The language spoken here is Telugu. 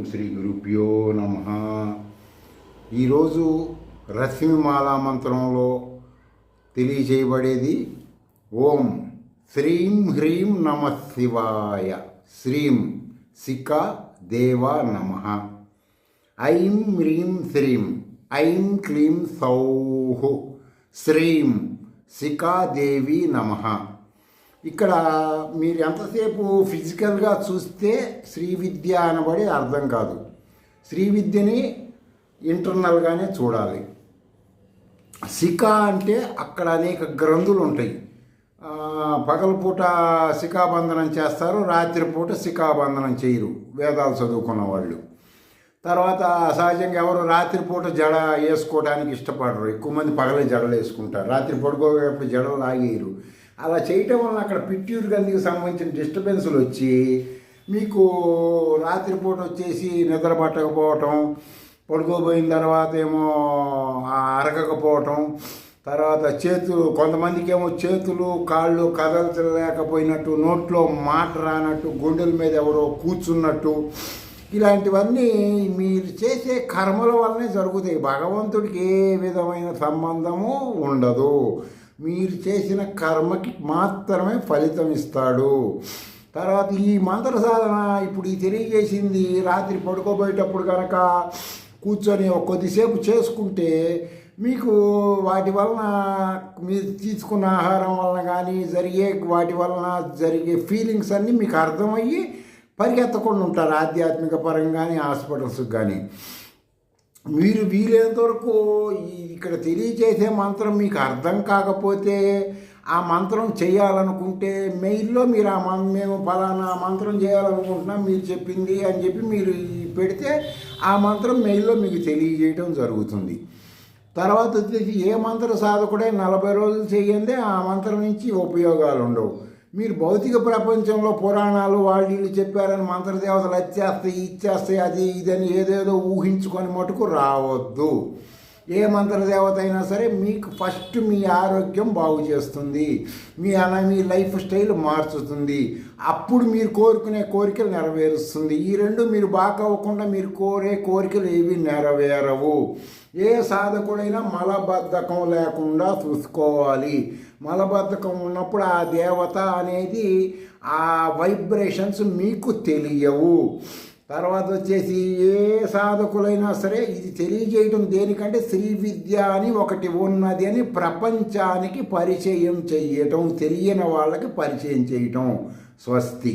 శ్రీ గురుభ్యో నమ. ఈరోజు రశ్మిమాలా మంత్రంలో తెలియచేయబడేది ఓం శ్రీం హ్రీం నమ శివాయ. శ్రీం శిఖా దేవా నమ. ఐం హ్రీం శ్రీం ఐం క్లీం సౌః శ్రీం శిఖాదేవి నమ. ఇక్కడ మీరు ఎంతసేపు ఫిజికల్గా చూస్తే శ్రీ విద్య అనబడి అర్థం కాదు. శ్రీ విద్యని ఇంటర్నల్గానే చూడాలి. శిఖ అంటే అక్కడ అనేక గ్రంథులు ఉంటాయి. పగలపూట శిఖాబంధనం చేస్తారు, రాత్రిపూట శిఖాబంధనం చేయరు వేదాలు చదువుకున్న వాళ్ళు. తర్వాత సహజంగా ఎవరు రాత్రిపూట జడ వేసుకోవడానికి ఇష్టపడరు. ఎక్కువ మంది పగలే జడలు వేసుకుంటారు, రాత్రి పడుకోవేప్పుడు జడలు లాగేయరు. అలా చేయటం వలన అక్కడ పిట్యూర్ గ్రంథికి సంబంధించిన డిస్టర్బెన్స్లు వచ్చి మీకు రాత్రిపూట వచ్చేసి నిద్ర పట్టకపోవటం, పడుకోబోయిన తర్వాత ఏమో అరగకపోవటం, తర్వాత చేతులు కొంతమందికి ఏమో చేతులు కాళ్ళు కదలలేకపోయినట్టు, నోట్లో మాట రానట్టు, గుండెల మీద ఎవరో కూర్చున్నట్టు, ఇలాంటివన్నీ మీరు చేసే కర్మల వల్లనే జరుగుతాయి. భగవంతుడికి ఏ విధమైన సంబంధము ఉండదు. మీరు చేసిన కర్మకి మాత్రమే ఫలితం ఇస్తాడు. తర్వాత ఈ మంత్ర సాధన ఇప్పుడు ఈ తెలియజేసింది రాత్రి పడుకోబోయేటప్పుడు కనుక కూర్చొని కొద్దిసేపు చేసుకుంటే మీకు వాటి వలన మీరు తీసుకున్న ఆహారం వలన కానీ వాటి వలన జరిగే ఫీలింగ్స్ అన్నీ మీకు అర్థమయ్యి పరిగెత్తకుండా ఉంటారు. ఆధ్యాత్మిక పరంగా కానీ హాస్పిటల్స్కి కానీ మీరు వీలైనంత వరకు ఇక్కడ తెలియచేసే మంత్రం మీకు అర్థం కాకపోతే ఆ మంత్రం చేయాలనుకుంటే మెయిల్లో మీరు మేము ఫలానా మంత్రం చేయాలనుకుంటున్నాం మీరు చెప్పింది అని చెప్పి మీరు పెడితే ఆ మంత్రం మెయిల్లో మీకు తెలియజేయడం జరుగుతుంది. తర్వాత వచ్చేసి ఏ మంత్ర సాధకుడే 40 రోజులు చేయందే ఆ మంత్రం నుంచి ఉపయోగాలు ఉండవు. మీరు భౌతిక ప్రపంచంలో పురాణాలు వాళ్ళు చెప్పారని మంత్రదేవతలు వచ్చేస్తాయి ఇచ్చేస్తాయి అది ఇదని ఏదేదో ఊహించుకొని మటుకు రావద్దు. ఏ మంత్రదేవత అయినా సరే మీకు ఫస్ట్ మీ ఆరోగ్యం బాగు చేస్తుంది, మీ లైఫ్ స్టైల్ మార్చుతుంది, అప్పుడు మీరు కోరుకునే కోరికలు నెరవేరుస్తుంది. ఈ రెండు మీరు బాగా అవ్వకుండా మీరు కోరే కోరికలు ఏవి నెరవేరవు. ఏ సాధకుడైనా మలబద్ధకం లేకుండా చూసుకోవాలి. మలబద్ధకం ఉన్నప్పుడు ఆ దేవత అనేది ఆ వైబ్రేషన్స్ మీకు తెలియవు. తర్వాత వచ్చేసి ఏ సాధకులైనా సరే ఇది తెలియజేయటం దేనికంటే శ్రీ విద్య అని ఒకటి ఉన్నది అని ప్రపంచానికి పరిచయం చేయటం, తెలియని వాళ్ళకి పరిచయం చేయటం. స్వస్తి.